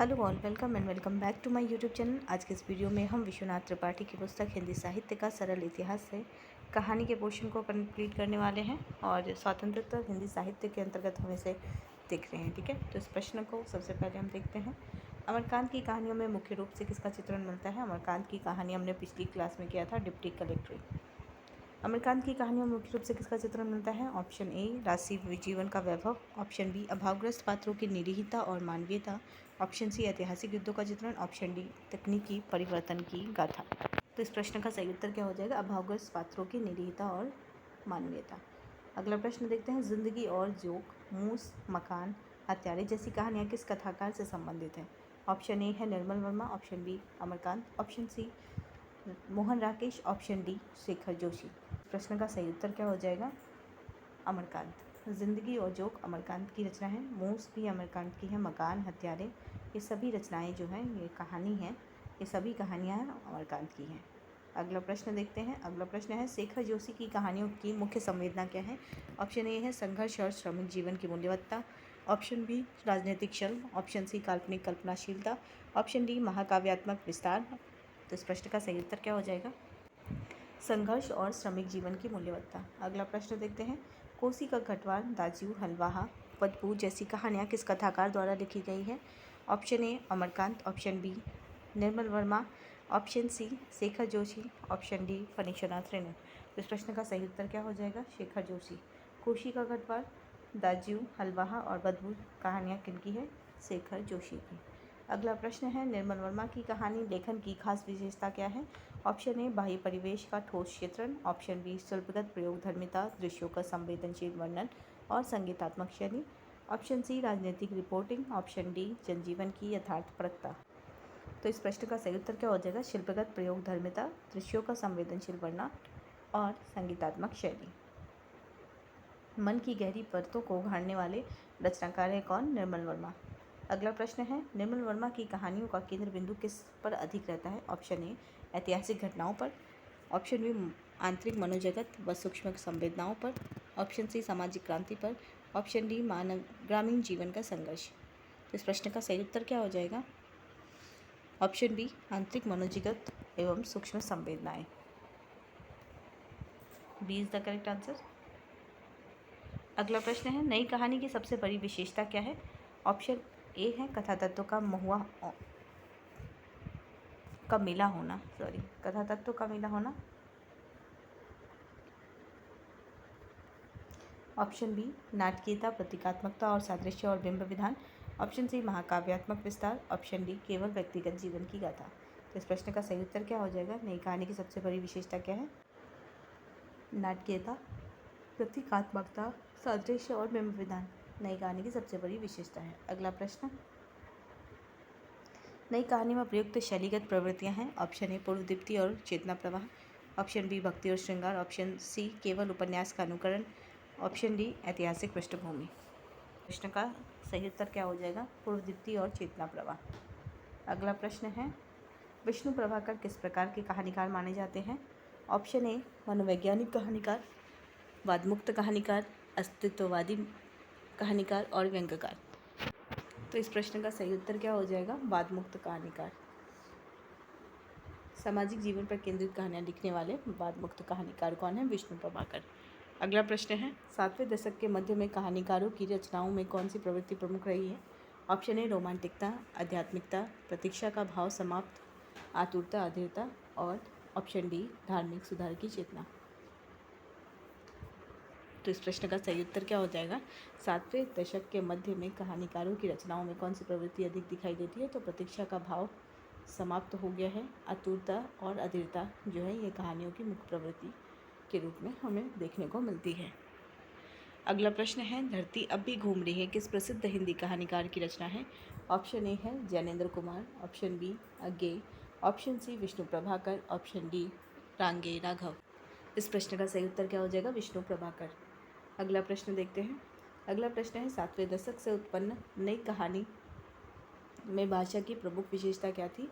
Hello all, welcome and welcome back to my YouTube channel. आज के इस video में हम विश्वनाथ त्रिपाठी की पुस्तक हिंदी साहित्य का सरल इतिहास से कहानी के पोर्शन को कंप्लीट करने वाले हैं और स्वतंत्रता हिंदी साहित्य के अंतर्गत हम इसे देख रहे हैं। ठीक है, तो इस प्रश्न को सबसे पहले हम देखते हैं। अमरकांत की कहानियों में मुख्य रूप से किसका चित्रण मिलता है? अमरकांत की कहानी हमने पिछली क्लास में किया था, डिप्टी कलेक्ट्री। अमरकांत की कहानियों में मुख्य रूप से किसका चित्रण मिलता है? ऑप्शन ए राशि जीवन का वैभव, ऑप्शन बी अभावग्रस्त पात्रों की निरीहता और मानवीयता, ऑप्शन सी ऐतिहासिक युद्धों का चित्रण, ऑप्शन डी तकनीकी परिवर्तन की गाथा। तो इस प्रश्न का सही उत्तर क्या हो जाएगा? अभावग्रस्त पात्रों की निरीहता और मानवीयता। अगला प्रश्न देखते हैं। जिंदगी और जोक, मूस, मकान, हत्यारे जैसी कहानियाँ किस कथाकार से संबंधित हैं? ऑप्शन ए है Nirmal Verma, option B Amarkant, option C Mohan Rakesh, option D Shekhar Joshi. प्रश्न का सही उत्तर क्या हो जाएगा? अमरकांत। जिंदगी और जोक अमरकांत की रचना है, मूस भी अमरकांत की है, मकान, हत्यारे, ये सभी रचनाएं जो हैं, ये कहानी है, ये सभी कहानियाँ अमरकांत की हैं। अगला प्रश्न देखते हैं। अगला प्रश्न है, शेखर जोशी की कहानियों की मुख्य संवेदना क्या है? ऑप्शन ए है संघर्ष और श्रमिक जीवन की मूल्यवत्ता, ऑप्शन बी राजनीतिक छल, ऑप्शन सी काल्पनिक कल्पनाशीलता, ऑप्शन डी महाकाव्यात्मक विस्तार। तो इस प्रश्न का सही उत्तर क्या हो जाएगा? संघर्ष और श्रमिक जीवन की मूल्यवत्ता। अगला प्रश्न देखते हैं। कोसी का गढ़वाल, दाजू, हलवाहा, बदबू जैसी कहानियाँ किस कथाकार द्वारा लिखी गई है? Option A Amarkant, option B Nirmal Verma, option C Shekhar Joshi, option D Phanishwarnath Renu. इस प्रश्न का सही उत्तर क्या हो जाएगा? शेखर जोशी। कोसी का गढ़वाल, दाजू, हलवाहा और बदबू कहानियाँ किनकी है? शेखर जोशी की। अगला प्रश्न है। निर्मल वर्मा की कहानी लेखन की खास विशेषता क्या है? ऑप्शन ए बाह्य परिवेश का ठोस चित्रण, ऑप्शन बी शिल्पगत प्रयोगधर्मिता, दृश्यों का संवेदनशील वर्णन और संगीतात्मक शैली, ऑप्शन सी राजनीतिक रिपोर्टिंग, ऑप्शन डी जनजीवन की यथार्थपरकता। तो इस प्रश्न का सही उत्तर क्या हो जाएगा? शिल्पगत प्रयोगधर्मिता, दृश्यों का संवेदनशील वर्णन और संगीतात्मक शैली। मन की गहरी परतों को उघाड़ने वाले रचनाकार है कौन? निर्मल वर्मा। अगला प्रश्न है। निर्मल वर्मा की कहानियों का केंद्र बिंदु किस पर अधिक रहता है? ऑप्शन ए ऐतिहासिक घटनाओं पर, ऑप्शन बी आंतरिक मनोजगत व सूक्ष्म संवेदनाओं पर, ऑप्शन सी सामाजिक क्रांति पर, ऑप्शन डी मानव ग्रामीण जीवन का संघर्ष। तो इस प्रश्न का सही उत्तर क्या हो जाएगा? ऑप्शन बी आंतरिक मनोजगत एवं सूक्ष्म संवेदनाएं। B is the correct answer. अगला प्रश्न है। नई कहानी की सबसे बड़ी विशेषता क्या है? ऑप्शन ए है कथा तत्व का मिला होना, ऑप्शन बी नाटकीयता, प्रतीकात्मकता और सादृश्य और बिंब विधान, ऑप्शन सी महाकाव्यात्मक विस्तार, ऑप्शन डी केवल व्यक्तिगत जीवन की गाथा। तो इस प्रश्न का सही उत्तर क्या हो जाएगा? नई कहानी की सबसे बड़ी विशेषता क्या है? नाटकीयता, प्रतीकात्मकता, सादृश्य और बिंब विधान नई कहानी की सबसे बड़ी विशेषता है। अगला प्रश्न। नई कहानी में प्रयुक्त शैलीगत प्रवृत्तियां हैं। ऑप्शन ए पूर्वदीप्ति और चेतना प्रवाह, ऑप्शन बी भक्ति और श्रृंगार, ऑप्शन सी केवल उपन्यास का अनुकरण, ऑप्शन डी ऐतिहासिक पृष्ठभूमि। प्रश्न का सही उत्तर क्या हो जाएगा? पूर्वदीप्ति और चेतना प्रवाह। अगला प्रश्न है। विष्णु प्रभाकर किस प्रकार के कहानीकार माने जाते हैं? ऑप्शन ए मनोवैज्ञानिक कहानीकार, वादमुक्त कहानीकार, अस्तित्ववादी कहानीकार और व्यंग्यकार। तो इस प्रश्न का सही उत्तर क्या हो जाएगा? वादमुक्त कहानीकार। सामाजिक जीवन पर केंद्रित कहानियाँ लिखने वाले वादमुक्त कहानीकार कौन है? विष्णु प्रभाकर। अगला प्रश्न है। 7वें दशक के मध्य में कहानीकारों की रचनाओं में कौन सी प्रवृत्ति प्रमुख रही है? ऑप्शन ए रोमांटिकता, आध्यात्मिकता, प्रतीक्षा का भाव समाप्त, आतुरता, अधीरता और ऑप्शन डी धार्मिक सुधार की चेतना। तो इस प्रश्न का सही उत्तर क्या हो जाएगा? 7वें दशक के मध्य में कहानीकारों की रचनाओं में कौन सी प्रवृत्ति अधिक दिखाई देती है? तो प्रतीक्षा का भाव समाप्त हो गया है, आतुरता और अधीरता जो है ये कहानियों की मुख्य प्रवृत्ति के रूप में हमें देखने को मिलती है। अगला प्रश्न है। धरती अब भी घूम रही है किस प्रसिद्ध हिंदी कहानीकार की रचना है? ऑप्शन ए है Jainendra Kumar, option B Agyeya, option C Vishnu Prabhakar, option D Rangeya Raghav. इस प्रश्न का सही उत्तर क्या हो जाएगा? विष्णु प्रभाकर। अगला प्रश्न देखते हैं। अगला प्रश्न है। 7वें दशक से उत्पन्न नई कहानी में भाषा की प्रमुख विशेषता क्या थी?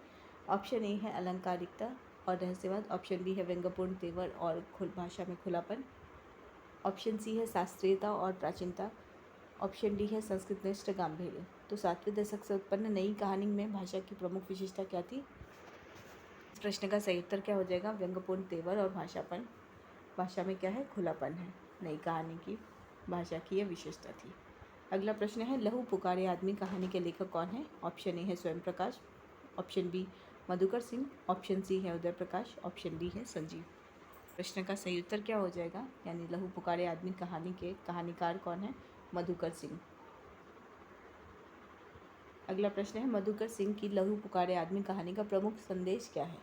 ऑप्शन ए है अलंकारिकता और रहस्यवाद, ऑप्शन बी है व्यंग्यपूर्ण तेवर और भाषा में खुलापन, ऑप्शन सी है शास्त्रीयता और प्राचीनता, ऑप्शन डी है संस्कृतनिष्ठ गांधीर्य। तो 7वें दशक से उत्पन्न नई कहानी में भाषा की प्रमुख विशेषता क्या थी? इस प्रश्न का सही उत्तर क्या हो जाएगा? व्यंग्यपूर्ण तेवर और भाषापन। भाषा में क्या है? खुलापन है। नई कहानी की भाषा की यह विशेषता थी। अगला प्रश्न है लहू पुकारे आदमी कहानी के लेखक कौन है? ऑप्शन ए है Swayam Prakash, option B Madhukar Singh, option C है उदय प्रकाश, ऑप्शन डी है संजीव। प्रश्न का सही उत्तर क्या हो जाएगा? यानी लहू पुकारे आदमी कहानी के कहानीकार कौन है? मधुकर सिंह। अगला प्रश्न है मधुकर सिंह की लहू पुकारे आदमी कहानी का प्रमुख संदेश क्या है?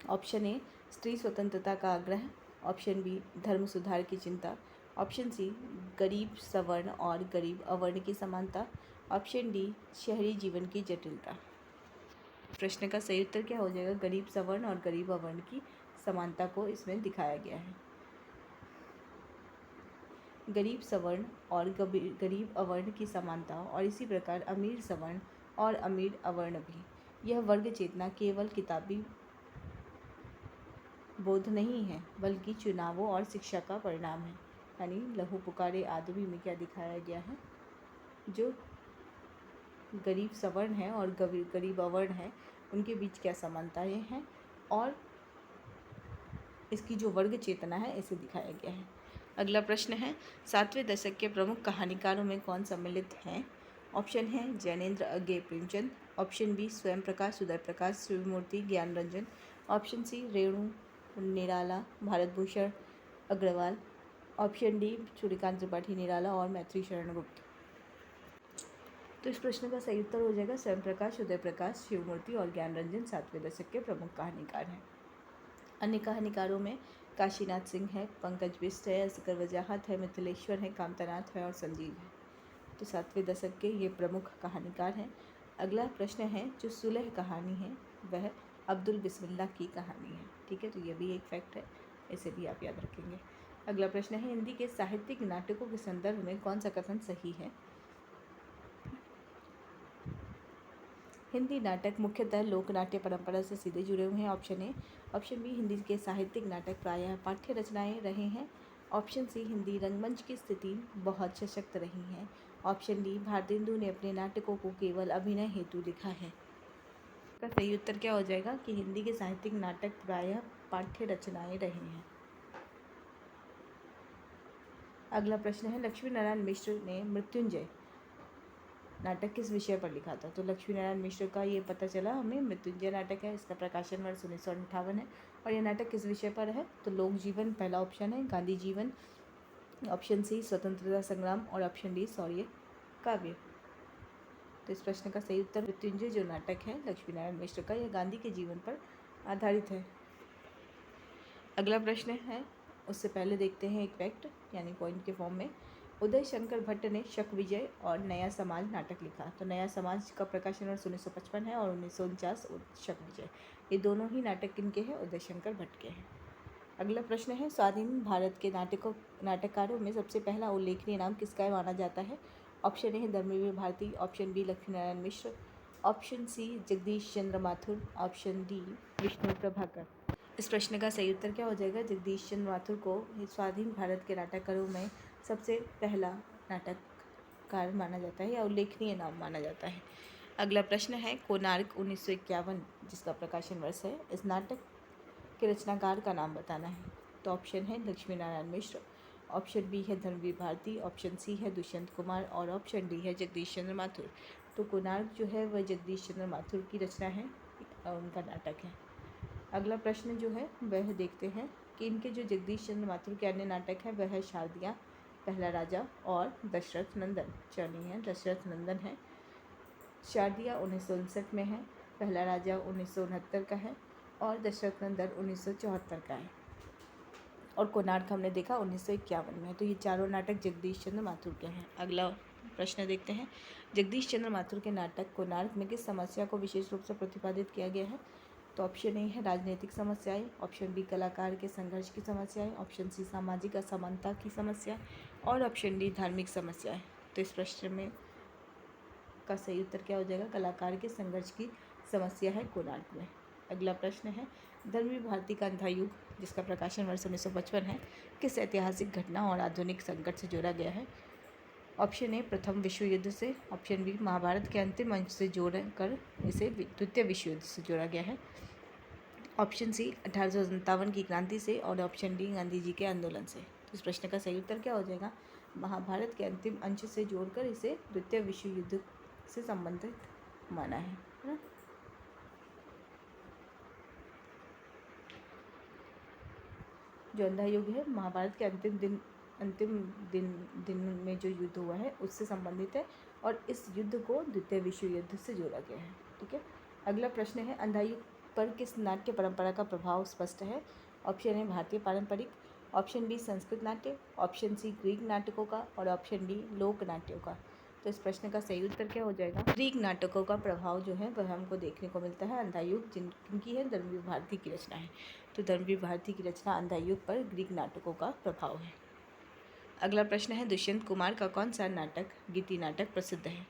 ऑप्शन ए स्त्री स्वतंत्रता का आग्रह, ऑप्शन बी धर्म सुधार की चिंता, ऑप्शन सी गरीब सवर्ण और गरीब अवर्ण की समानता, ऑप्शन डी शहरी जीवन की जटिलता। प्रश्न का सही उत्तर क्या हो जाएगा? गरीब सवर्ण और गरीब अवर्ण की समानता को इसमें दिखाया गया है। गरीब सवर्ण और गरीब अवर्ण की समानता और इसी प्रकार अमीर सवर्ण और अमीर अवर्ण भी। यह वर्ग चेतना केवल किताबी बोध नहीं है बल्कि चुनावों और शिक्षा का परिणाम है। यानी लहू पुकारे आदमी में क्या दिखाया गया है? जो गरीब सवर्ण है और गरीब अवर्ण है उनके बीच क्या समानताएं हैं और इसकी जो वर्ग चेतना है इसे दिखाया गया है। अगला प्रश्न है 7वें दशक के प्रमुख कहानीकारों में कौन सम्मिलित हैं? ऑप्शन है जैनेन्द्र अज्ञे प्रेमचंद, ऑप्शन बी स्वयं प्रकाश उदय प्रकाश शिवमूर्ति ज्ञान रंजन, ऑप्शन सी रेणु निराला भारत भूषण अग्रवाल, ऑप्शन डी सूर्यकांत त्रिपाठी निराला और मैत्री शरण गुप्त। तो इस प्रश्न का सही उत्तर हो जाएगा स्वयं प्रकाश उदय प्रकाश शिवमूर्ति और ज्ञान रंजन 7वें दशक के प्रमुख कहानीकार हैं। अन्य कहानीकारों में काशीनाथ सिंह है, पंकज बिष्ट है, असगर वजाहत है, मिथिलेश्वर है, कामतानाथ है और संजीव है। तो 7वें दशक के ये प्रमुख कहानीकार हैं। अगला प्रश्न है जो सुलह कहानी है वह अब्दुल बिस्मिल्लाह की कहानी है। ठीक है, तो ये भी एक फैक्ट है, इसे भी आप याद रखेंगे। अगला प्रश्न है हिंदी के साहित्यिक नाटकों के संदर्भ में कौन सा कथन सही है? हिंदी नाटक मुख्यतः लोक नाट्य परंपरा से सीधे जुड़े हुए हैं। Option A. Option B Hindi के साहित्यिक नाटक प्रायः पाठ्य रचनाएं रहे हैं। ऑप्शन सी हिंदी रंगमंच की स्थिति बहुत सशक्त रही है। ऑप्शन डी भारतेंदु ने अपने नाटकों को केवल अभिनय हेतु लिखा है। का सही उत्तर क्या हो जाएगा कि हिंदी के साहित्यिक नाटक प्रायः पाठ्य रचनाएं रहे हैं। अगला प्रश्न है लक्ष्मी नारायण मिश्र ने मृत्युंजय नाटक किस विषय पर लिखा था? तो लक्ष्मी नारायण मिश्र का ये पता चला हमें मृत्युंजय नाटक है, इसका प्रकाशन वर्ष 1958 है। और यह नाटक किस विषय पर है? तो लोक जीवन पहला ऑप्शन है, गांधी जीवन, ऑप्शन सी स्वतंत्रता संग्राम और ऑप्शन डी शौर्य काव्य। तो इस प्रश्न का सही उत्तर मृत्युंजय जो नाटक है लक्ष्मी नारायण मिश्र का, यह गांधी के जीवन पर आधारित है। अगला प्रश्न है उससे पहले देखते हैं एक फैक्ट यानी पॉइंट के फॉर्म में। उदय शंकर भट्ट ने शक विजय और नया समाज नाटक लिखा। तो नया समाज का प्रकाशन वर्ष 1955 है और 1949 शक विजय। ये दोनों ही नाटक किनके हैं? उदय शंकर भट्ट के हैं। अगला प्रश्न है स्वाधीन भारत के नाटककारों में सबसे पहला उल्लेखनीय नाम किसका माना जाता है? ऑप्शन ए है Dharmveer Bharti, option B Lakshmi Narayan Mishra, option C Jagdish चंद्र माथुर, ऑप्शन डी विष्णु प्रभाकर। इस प्रश्न का सही उत्तर क्या हो जाएगा? जगदीश चंद्र माथुर को स्वाधीन भारत के नाटककारों में सबसे पहला नाटककार माना जाता है या उल्लेखनीय नाम माना जाता है। अगला प्रश्न है कोणार्क 1951 जिसका प्रकाशन वर्ष है, इस नाटक के रचनाकार का नाम बताना है। तो ऑप्शन है लक्ष्मी नारायण मिश्र, ऑप्शन बी है धर्मवीर भारती, ऑप्शन सी है दुष्यंत कुमार और ऑप्शन डी है जगदीश चंद्र माथुर। तो कोणार्क जो है वह जगदीश चंद्र माथुर की रचना है, उनका नाटक है। अगला प्रश्न जो है वह देखते हैं कि इनके जो जगदीश चंद्र माथुर के अन्य नाटक है वह है शारदिया, पहला राजा और दशरथ नंदन। चलिए है दशरथ नंदन है, शारदिया 1959 में है, पहला राजा 1969 का है और दशरथ नंदन 1974 का है और कोणार्क हमने देखा 1951 में। तो ये चारों नाटक जगदीश चंद्र माथुर के हैं। अगला प्रश्न देखते हैं जगदीश चंद्र माथुर के नाटक कोणार्क में किस समस्या को विशेष रूप से प्रतिपादित किया गया है? तो ऑप्शन ए है राजनीतिक समस्याएं, ऑप्शन बी कलाकार के संघर्ष की समस्याएं, ऑप्शन सी सामाजिक असमानता की समस्या और ऑप्शन डी धार्मिक समस्याएं। तो इस प्रश्न में का सही उत्तर क्या हो जाएगा? कलाकार के संघर्ष की समस्या है कोणार्क में। अगला प्रश्न है धर्मवीर भारती का अंधा युग जिसका प्रकाशन वर्ष 1955 है किस ऐतिहासिक घटना और आधुनिक संकट से जोड़ा गया है? ऑप्शन ए प्रथम विश्व युद्ध से, ऑप्शन बी महाभारत के अंतिम अंश से जोड़कर इसे द्वितीय विश्व युद्ध से जोड़ा गया है, ऑप्शन सी 1857 की क्रांति से, और ऑप्शन डी गांधी जी के आंदोलन से। तो इस प्रश्न का सही उत्तर क्या हो जाएगा? महाभारत के अंतिम अंश से जोड़कर इसे द्वितीय विश्व युद्ध से संबंधित माना है ना। जो अंधा युग है महाभारत के अंतिम दिन में जो युद्ध हुआ है उससे संबंधित है, और इस युद्ध को द्वितीय विश्व युद्ध से जोड़ा गया है। ठीक है, अगला प्रश्न है अंधा युग पर किस नाट्य परंपरा का प्रभाव स्पष्ट है? ऑप्शन ए भारतीय पारंपरिक, ऑप्शन बी संस्कृत नाट्य, ऑप्शन सी ग्रीक नाटकों का, और ऑप्शन डी लोक नाट्यों का। तो इस प्रश्न का सही उत्तर क्या हो जाएगा? ग्रीक नाटकों का प्रभाव जो है वह हमको देखने को मिलता है। अंधा युग जिनकी है धर्मवीर भारती की रचना है, तो धर्मवीर भारती की रचना अंधा युग पर ग्रीक नाटकों का प्रभाव है। अगला प्रश्न है दुष्यंत कुमार का कौन सा नाटक गीति नाटक प्रसिद्ध है?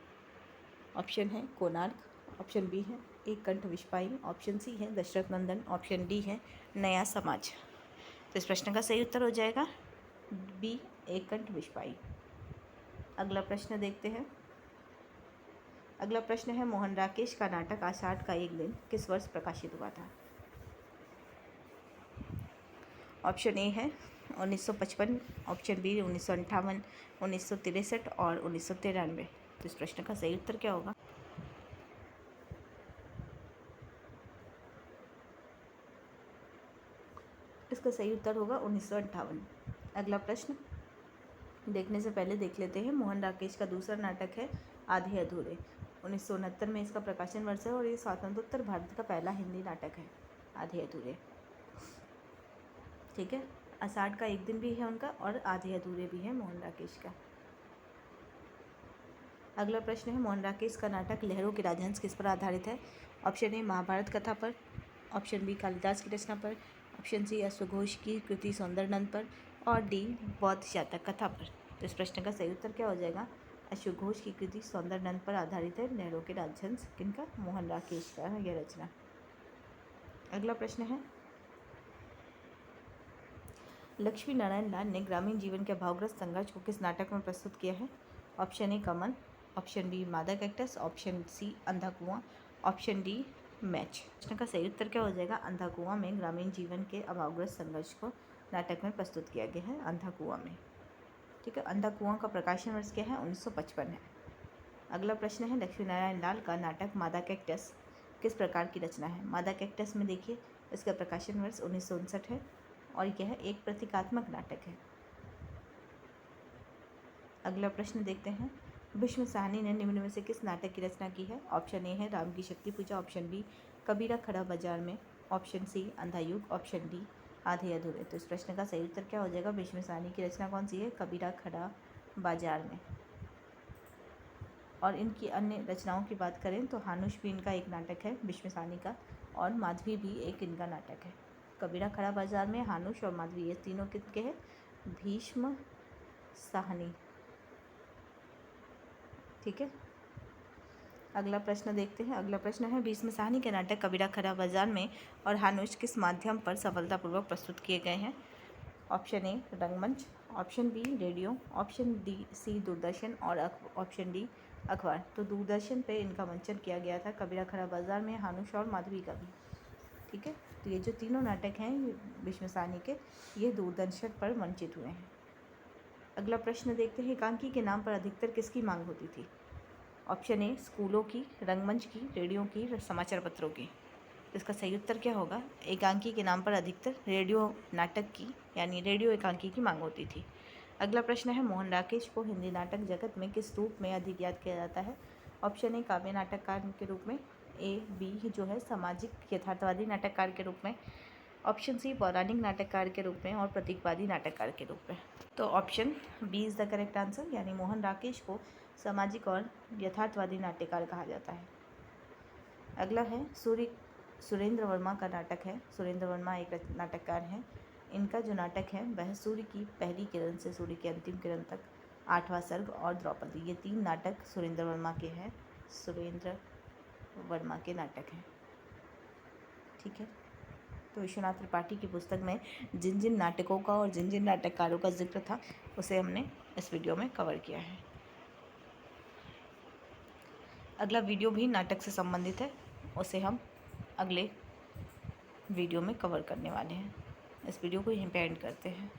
ऑप्शन है कोणार्क, ऑप्शन बी है एक कंठ विस्फाई, ऑप्शन सी है दशरथ नंदन, ऑप्शन डी है नया समाज। तो इस प्रश्न का सही उत्तर हो जाएगा बी एक कंठ विस्फाई। अगला प्रश्न देखते हैं। अगला प्रश्न है मोहन राकेश का नाटक आषाढ़ का एक दिन किस वर्ष प्रकाशित हुआ था? ऑप्शन ए है 1955, ऑप्शन बी 1958, 1963 और 1993। तो इस प्रश्न का सही उत्तर क्या होगा? इसका सही उत्तर होगा 1958। अगला प्रश्न देखने से पहले देख लेते हैं। मोहन राकेश का दूसरा नाटक है आधे अधूरे। 1969 में इसका प्रकाशन वर्ष है और ये स्वातंत्रोत्तर भारत का पहला हिंदी नाटक है आधे अधूरे। ठीक है, आषाढ़ का एक दिन भी है उनका और आधे अधूरे भी है मोहन राकेश का। अगला प्रश्न है मोहन राकेश का नाटक लहरों के राजहंस किस पर आधारित है? ऑप्शन ए महाभारत कथा पर, ऑप्शन बी कालिदास की रचना पर, ऑप्शन सी अश्वघोष की कृति सौंदरनंद पर, और डी बौद्ध जातक कथा पर। तो इस प्रश्न का सही उत्तर क्या हो जाएगा? अश्वघोष की कृति सौंदरनंद पर आधारित है लहरों के राजहंस, किनका? मोहन राकेश का यह रचना। अगला प्रश्न है लक्ष्मी नारायण लाल ने ग्रामीण जीवन के भावग्रस्त संघर्ष को किस नाटक में प्रस्तुत किया है? Option A Kamal, option B Mada cactus, option C Andha Kuan, option D match. प्रश्न का सही उत्तर क्या हो जाएगा? अंधा कुआं में ग्रामीण जीवन के अभावग्रस्त संघर्ष को नाटक में प्रस्तुत किया गया है अंधा कुआं में। ठीक है, अंधा कुआं का प्रकाशन वर्ष क्या है? 1955 है। अगला प्रश्न है लक्ष्मी नारायण लाल का नाटक मादा कैक्टस किस प्रकार की रचना है? मादा कैक्टस में देखिए इसका प्रकाशन वर्ष 1959 है और यह एक प्रतीकात्मक नाटक है। अगला प्रश्न देखते हैं भीष्म साहनी ने निम्न में से किस नाटक की रचना की है? ऑप्शन ए है राम की शक्ति पूजा, ऑप्शन बी कबीरा खड़ा बाजार में, ऑप्शन सी अंधा युग, ऑप्शन डी आधे अधूरे। तो इस प्रश्न का सही उत्तर क्या हो जाएगा? भीष्म साहनी की रचना कौन सी है? कबीरा खड़ा बाजार में। और इनकी अन्य रचनाओं की बात करें तो हानुष भी इनका एक नाटक है भीष्म साहनी का, और माधवी भी एक इनका नाटक है। कबीरा खड़ा बाजार में हानुष और माधवी ये तीनों किसके हैं? भीष्म साहनी। ठीक है, अगला प्रश्न देखते हैं। अगला प्रश्न है भीष्म साहनी के नाटक कबीरा खड़ा बाजार में और हानुष किस माध्यम पर सफलतापूर्वक प्रस्तुत किए गए हैं? ऑप्शन ए रंगमंच, option B radio, option C Doordarshan और ऑप्शन डी अखबार। तो दूरदर्शन पे इनका मंचन किया गया था कबीरा खड़ा बाजार में, हानुष और माधवी का भी। ठीक है, तो ये जो तीनों नाटक हैं भीष्म साहनी के, ये दूरदर्शन पर मंचित हुए हैं। अगला प्रश्न देखते हैं एकांकी के नाम पर अधिकतर किसकी मांग होती थी? ऑप्शन ए स्कूलों की, रंगमंच की, रेडियो की, समाचार पत्रों की। इसका सही उत्तर क्या होगा? एकांकी के नाम पर अधिकतर रेडियो नाटक की यानी रेडियो एकांकी की मांग होती थी। अगला प्रश्न है मोहन राकेश को हिंदी नाटक जगत में किस रूप में अधिक याद किया जाता है? ऑप्शन ए काव्य नाटककार के रूप में, ए बी जो है सामाजिक यथार्थवादी नाटककार के रूप में, ऑप्शन सी पौराणिक नाटककार के रूप में और प्रतीकवादी नाटककार के रूप में। तो option B is the correct answer, यानी मोहन राकेश को सामाजिक और यथार्थवादी नाट्यकार कहा जाता है। अगला है सुरेंद्र वर्मा का नाटक है। सुरेंद्र वर्मा एक नाटककार हैं। इनका जो नाटक है वह सूर्य की पहली किरण से सूर्य की अंतिम किरण तक, आठवां सर्ग और द्रौपदी, ये तीन नाटक सुरेंद्र वर्मा के हैं। सुरेंद्र वर्मा के नाटक हैं। ठीक है, तो विश्वनाथ त्रिपाठी की पुस्तक में जिन जिन नाटकों का और जिन जिन नाटककारों का जिक्र था उसे हमने इस वीडियो में कवर किया है। अगला वीडियो भी नाटक से संबंधित है, उसे हम अगले वीडियो में कवर करने वाले हैं। इस वीडियो को यहीं पे एंड करते हैं।